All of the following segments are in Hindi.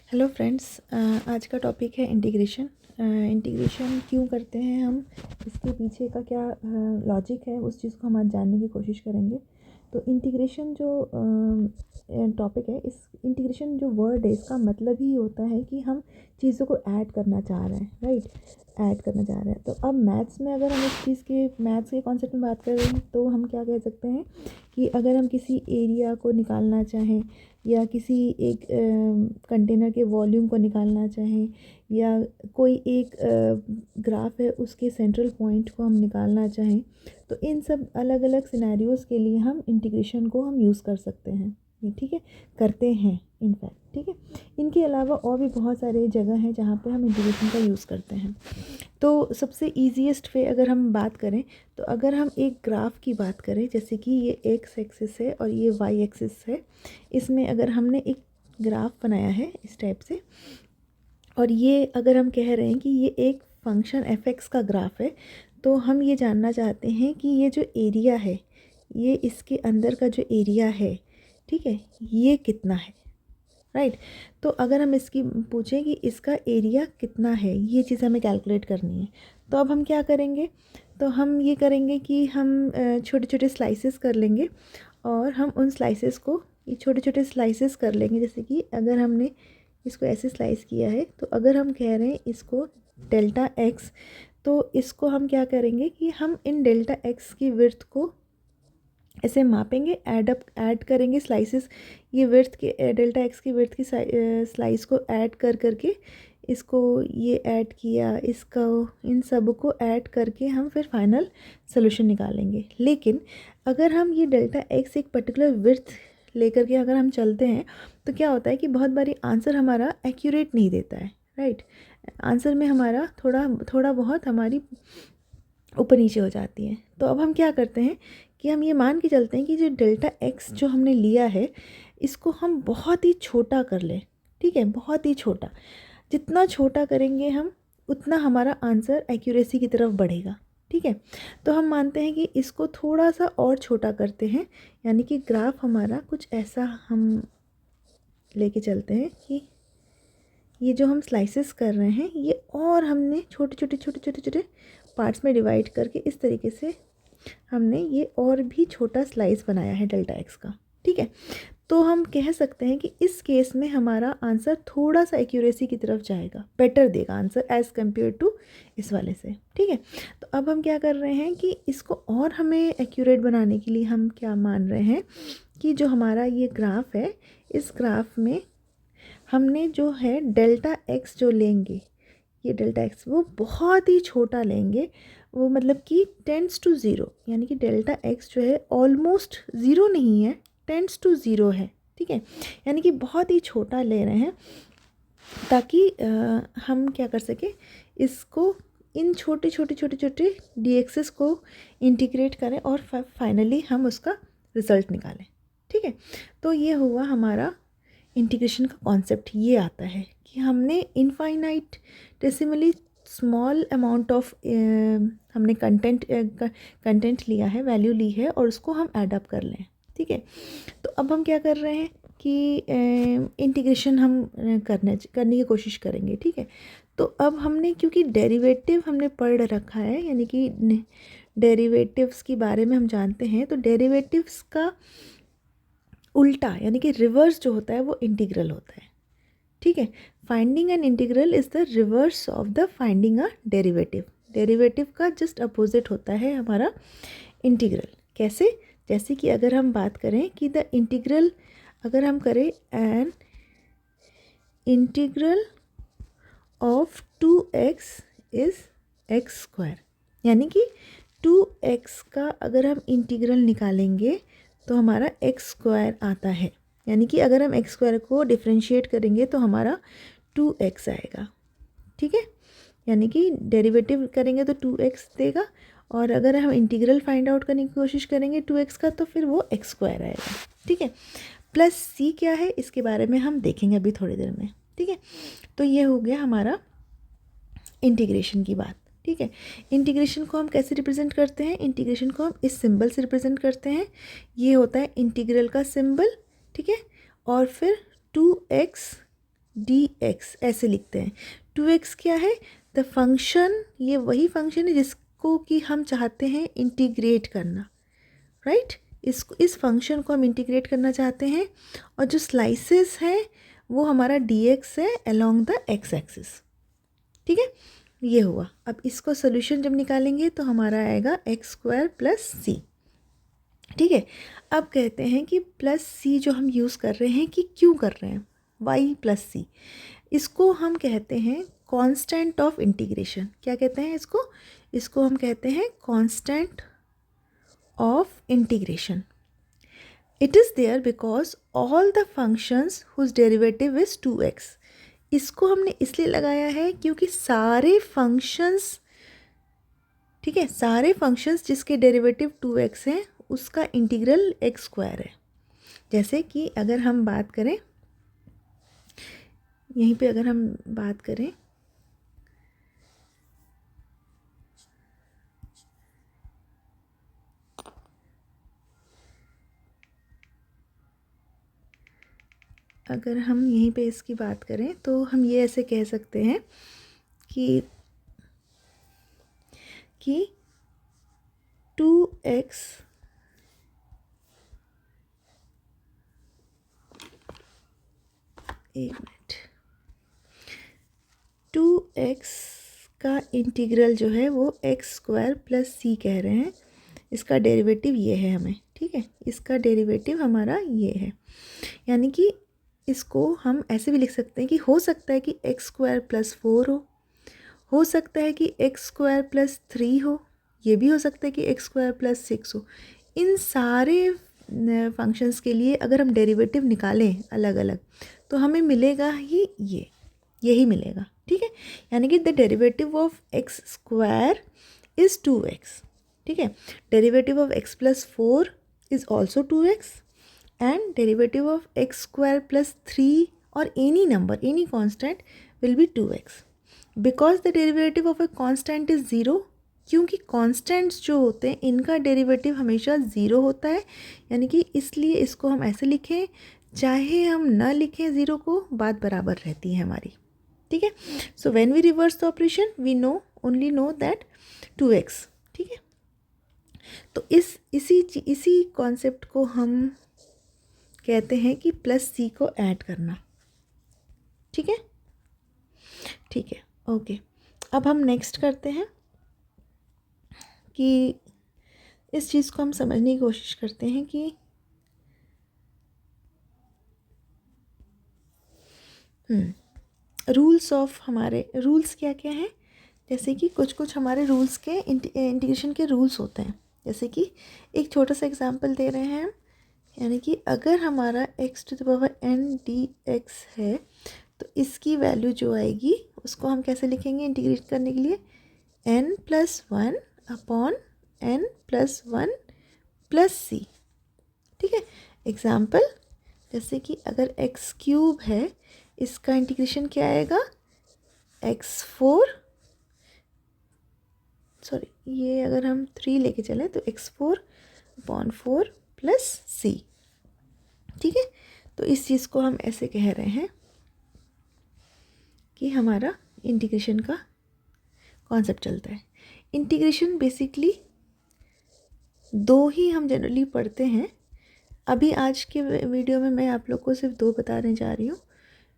हेलो फ्रेंड्स, आज का टॉपिक है इंटीग्रेशन। इंटीग्रेशन क्यों करते हैं हम, इसके पीछे का क्या लॉजिक है, उस चीज़ को हम आज जानने की कोशिश करेंगे। तो इंटीग्रेशन जो टॉपिक है, इस इंटीग्रेशन जो वर्ड है, इसका मतलब ही होता है कि हम चीज़ों को ऐड करना चाह रहे हैं, राइट। ऐड करना चाह रहे हैं। तो अब मैथ्स में अगर हम इस चीज़ के मैथ्स के कॉन्सेप्ट में बात कर रहे हैं तो हम क्या कह सकते हैं कि अगर हम किसी एरिया को निकालना चाहें या किसी एक कंटेनर के वॉल्यूम को निकालना चाहें या कोई एक ग्राफ है उसके सेंट्रल पॉइंट को हम निकालना चाहें, तो इन सब अलग अलग सिनेरियोज़ के लिए हम इंटीग्रेशन को हम यूज़ कर सकते हैं। ये ठीक है, करते हैं इनफैक्ट, ठीक है। इनके अलावा और भी बहुत सारे जगह हैं जहाँ पे हम इंटीग्रेशन का यूज़ करते हैं। तो सबसे ईजीएस्ट वे अगर हम बात करें, तो अगर हम एक ग्राफ की बात करें, जैसे कि ये एक्स एक्सिस है और ये वाई एक्सिस है, इसमें अगर हमने एक ग्राफ बनाया है इस टाइप से, और ये अगर हम कह रहे हैं कि ये एक फंक्शन एफ एक्स का ग्राफ है, तो हम ये जानना चाहते हैं कि ये जो एरिया है, ये इसके अंदर का जो एरिया है, ठीक है, ये कितना है, राइट। तो अगर हम इसकी पूछें कि इसका एरिया कितना है, ये चीज़ हमें कैलकुलेट करनी है। तो अब हम क्या करेंगे, तो हम ये करेंगे कि हम छोटे छोटे स्लाइसेस कर लेंगे और हम उन स्लाइसेस को ये छोटे छोटे स्लाइसेस कर लेंगे। जैसे कि अगर हमने इसको ऐसे स्लाइस किया है, तो अगर हम कह रहे हैं इसको डेल्टा एक्स, तो इसको हम क्या करेंगे कि हम इन डेल्टा एक्स की विड्थ को ऐसे मापेंगे, ऐड करेंगे स्लाइसेस, ये विड्थ के डेल्टा एक्स की विड्थ की स्लाइस को ऐड करके इसको ये ऐड किया, इसका इन सब को ऐड करके हम फिर फाइनल सोल्यूशन निकालेंगे। लेकिन अगर हम ये डेल्टा एक्स एक पर्टिकुलर विड्थ लेकर के अगर हम चलते हैं, तो क्या होता है कि बहुत बारी आंसर हमारा एक्यूरेट नहीं देता है, राइट। आंसर में हमारा थोड़ा बहुत हमारी ऊपर नीचे हो जाती है। तो अब हम क्या करते हैं कि हम ये मान के चलते हैं कि जो डेल्टा एक्स जो हमने लिया है, इसको हम बहुत ही छोटा कर लें, ठीक है, बहुत ही छोटा। जितना छोटा करेंगे हम, उतना हमारा आंसर एक्यूरेसी की तरफ बढ़ेगा, ठीक है। तो हम मानते हैं कि इसको थोड़ा सा और छोटा करते हैं, यानी कि ग्राफ हमारा कुछ ऐसा हम लेके चलते हैं कि ये जो हम स्लाइसेस कर रहे हैं, ये और हमने छोटे छोटे पार्ट्स में डिवाइड करके इस तरीके से हमने ये और भी छोटा स्लाइस बनाया है डेल्टा एक्स का, ठीक है। तो हम कह सकते हैं कि इस केस में हमारा आंसर थोड़ा सा एक्यूरेसी की तरफ जाएगा, बेटर देगा आंसर एज़ कम्पेयर टू इस वाले से, ठीक है। तो अब हम क्या कर रहे हैं कि इसको और हमें एक्यूरेट बनाने के लिए हम क्या मान रहे हैं कि जो हमारा ये ग्राफ है, इस ग्राफ में हमने जो है डेल्टा एक्स जो लेंगे, ये डेल्टा एक्स वो बहुत ही छोटा लेंगे, वो मतलब कि टेंड्स टू ज़ीरो, यानी कि डेल्टा एक्स जो है ऑलमोस्ट ज़ीरो नहीं है, टेंड्स टू ज़ीरो है, ठीक है। यानी कि बहुत ही छोटा ले रहे हैं ताकि हम क्या कर सकें, इसको इन छोटे डी एक्सेस को इंटीग्रेट करें और फाइनली हम उसका रिज़ल्ट निकालें, ठीक है। तो ये हुआ हमारा इंटीग्रेशन का कॉन्सेप्ट, ये आता है कि हमने इनफाइनाइट डेसिमली स्मॉल अमाउंट ऑफ हमने कंटेंट लिया है, वैल्यू ली है, और उसको हम ऐड अप कर लें, ठीक है। तो अब हम क्या कर रहे हैं कि इंटीग्रेशन हम करने की कोशिश करेंगे, ठीक है। तो अब हमने क्योंकि डेरिवेटिव हमने पढ़ रखा है, यानी कि डेरिवेटिव्स के बारे में हम जानते हैं, तो डेरिवेटिव्स का उल्टा यानी कि रिवर्स जो होता है वो इंटीग्रल होता है, ठीक है। Finding an integral is the reverse of the finding a derivative. Derivative का जस्ट अपोजिट होता है हमारा इंटीग्रल। कैसे? जैसे कि अगर हम बात करें कि द इंटीग्रल, अगर हम करें an integral of 2x is x square, यानी कि 2x का अगर हम इंटीग्रल निकालेंगे तो हमारा एक्स स्क्वायर आता है। यानी कि अगर हम एक्स स्क्वायर को डिफरेंशिएट करेंगे तो हमारा 2x आएगा, ठीक है। यानी कि डेरिवेटिव करेंगे तो 2x देगा, और अगर हम इंटीग्रल फाइंड आउट करने की कोशिश करेंगे 2x का, तो फिर वो एक्स स्क्वायर आएगा, ठीक है। प्लस c क्या है, इसके बारे में हम देखेंगे अभी थोड़ी देर में, ठीक है। तो ये हो गया हमारा इंटीग्रेशन की बात, ठीक है। इंटीग्रेशन को हम कैसे रिप्रेजेंट करते हैं, इंटीग्रेशन को हम इस सिंबल से रिप्रेजेंट करते हैं। ये होता है इंटीग्रल का सिंबल, ठीक है। और फिर 2x dx ऐसे लिखते हैं। 2x क्या है? द फंक्शन, ये वही फंक्शन है जिसको कि हम चाहते हैं इंटीग्रेट करना, राइट? इस फंक्शन को हम इंटीग्रेट करना चाहते हैं, और जो स्लाइसेस है वो हमारा dx है अलोंग द x एक्सिस, ठीक है? ये हुआ। अब इसको सोल्यूशन जब निकालेंगे तो हमारा आएगा एक्स स्क्वायर प्लस सी, ठीक है? अब कहते हैं कि प्लस सी जो हम यूज़ कर रहे हैं कि क्यों कर रहे हैं, वाई प्लस सी, इसको हम कहते हैं कांस्टेंट ऑफ इंटीग्रेशन। क्या कहते हैं इसको? इसको हम कहते हैं constant of integration. It is there because all the functions whose derivative is 2x। इसको हमने इसलिए लगाया है क्योंकि सारे फंक्शंस, ठीक है, सारे फंक्शंस जिसके डेरिवेटिव 2x हैं उसका इंटीग्रल x स्क्वायर है। जैसे कि अगर हम बात करें, यहीं पे अगर हम बात करें, अगर हम यहीं पे इसकी बात करें तो हम ये ऐसे कह सकते हैं कि 2x एक मिनट, 2x का इंटीग्रल जो है वो एक्स स्क्वायर प्लस सी कह रहे हैं। इसका डेरिवेटिव ये है हमें, ठीक है? इसका डेरिवेटिव हमारा ये है, यानी कि इसको हम ऐसे भी लिख सकते हैं कि हो सकता है कि एक्स स्क्वायर प्लस 4 हो सकता है कि एक्स स्क्वायर प्लस 3 हो, ये भी हो सकता है कि एक्स स्क्वायर प्लस 6 हो। इन सारे फंक्शंस के लिए अगर हम डेरिवेटिव निकालें अलग अलग तो हमें मिलेगा ही यही मिलेगा, ठीक है? यानी कि the derivative of x square is 2x, ठीक है? Derivative of x plus 4 is also 2x, and derivative of x square plus 3 or any number, any constant will be 2x. Because the derivative of a constant is 0, क्योंकि कांस्टेंट्स जो होते हैं इनका डेरिवेटिव हमेशा 0 होता है, यानी कि इसलिए इसको हम ऐसे लिखें, चाहे हम ना लिखें 0 को, बात बराबर रहती है हमारी, ठीक है? So when we reverse the operation we only know that 2x, ठीक है? तो इसी कॉन्सेप्ट को हम कहते हैं कि प्लस सी को ऐड करना, ठीक है? ठीक है, ओके। अब हम नेक्स्ट करते हैं कि इस चीज़ को हम समझने की कोशिश करते हैं कि रूल्स ऑफ, हमारे रूल्स क्या क्या हैं। जैसे कि कुछ हमारे रूल्स के इंटीग्रेशन के रूल्स होते हैं। जैसे कि एक छोटा सा एग्जांपल दे रहे हैं हम, यानी कि अगर हमारा x⁴n⁴dx है तो इसकी वैल्यू जो आएगी उसको हम कैसे लिखेंगे इंटीग्रेट करने के लिए? n+1 अपॉन n+1 प्लस सी, ठीक है? एग्जाम्पल, जैसे कि अगर x³ है इसका इंटीग्रेशन क्या आएगा? ये अगर हम 3 लेके चलें तो x4/4 प्लस सी, ठीक है? तो इस चीज़ को हम ऐसे कह रहे हैं कि हमारा इंटीग्रेशन का कॉन्सेप्ट चलता है। इंटीग्रेशन बेसिकली दो ही हम जनरली पढ़ते हैं। अभी आज के वीडियो में मैं आप लोग को सिर्फ 2 बताने जा रही हूँ।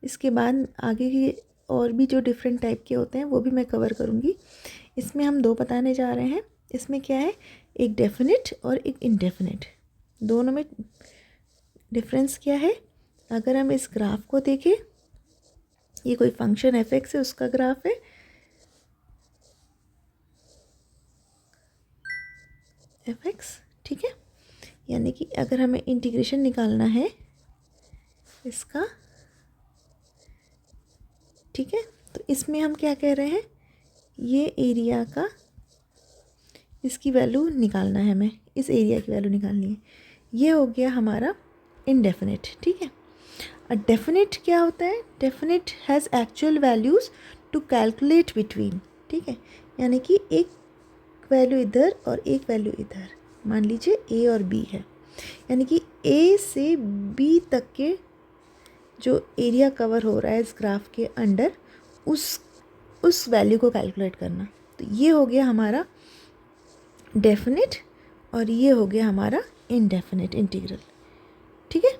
इसके बाद आगे के और भी जो डिफरेंट टाइप के होते हैं वो भी मैं कवर करूँगी। इसमें हम 2 बताने जा रहे हैं। इसमें क्या है, एक डेफिनेट और एक इनडेफिनेट। दोनों में डिफरेंस क्या है? अगर हम इस ग्राफ को देखें, ये कोई फंक्शन f(x) है, उसका ग्राफ है। f(x), ठीक है? यानी कि अगर हमें इंटीग्रेशन निकालना है इसका, ठीक है, तो इसमें हम क्या कह रहे हैं, ये एरिया का, इसकी वैल्यू निकालना है, हमें इस एरिया की वैल्यू निकालनी है। ये हो गया हमारा इनडेफिनेट, ठीक है? डेफिनेट क्या होता है? Definite has actual values to calculate between, ठीक है? यानी कि एक वैल्यू इधर और एक वैल्यू इधर, मान लीजिए a और b है, यानी कि a से b तक के जो एरिया कवर हो रहा है इस ग्राफ के अंडर उस वैल्यू को कैलकुलेट करना। तो ये हो गया हमारा डेफिनेट और ये हो गया हमारा इनडेफिनेट इंटीग्रल। ठीक है,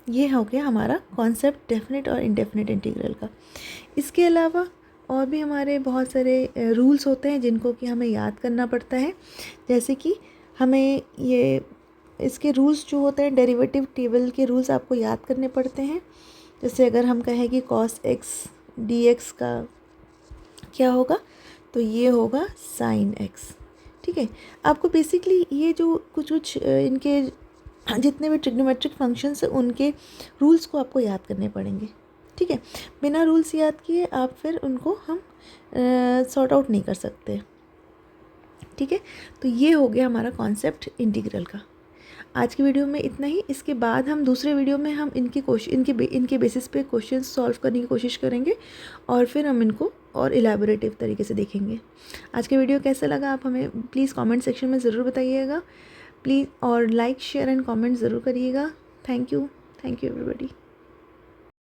ये हो गया हमारा कॉन्सेप्ट डेफिनेट और इनडेफिनेट इंटीग्रल का। इसके अलावा और भी हमारे बहुत सारे रूल्स होते हैं जिनको कि हमें याद करना पड़ता है। जैसे कि हमें ये इसके रूल्स जो होते हैं, डेरिवेटिव टेबल के रूल्स आपको याद करने पड़ते हैं। जैसे अगर हम कहें कि cos x dx का क्या होगा, तो ये होगा sin x। ठीक है, आपको बेसिकली ये जो कुछ इनके जितने भी ट्रिग्नोमेट्रिक फंक्शंस हैं उनके रूल्स को आपको याद करने पड़ेंगे। ठीक है, बिना रूल्स याद किए आप फिर उनको हम सॉर्ट आउट नहीं कर सकते। ठीक है, तो ये हो गया हमारा कॉन्सेप्ट इंटीग्रल का। आज की वीडियो में इतना ही। इसके बाद हम दूसरे वीडियो में हम इनके बेसिस पे क्वेश्चन सॉल्व करने की कोशिश करेंगे और फिर हम इनको और इलेबोरेटिव तरीके से देखेंगे। आज का वीडियो कैसा लगा आप हमें प्लीज़ कमेंट सेक्शन में ज़रूर बताइएगा प्लीज़, और लाइक शेयर एंड कमेंट ज़रूर करिएगा। Thank you everybody.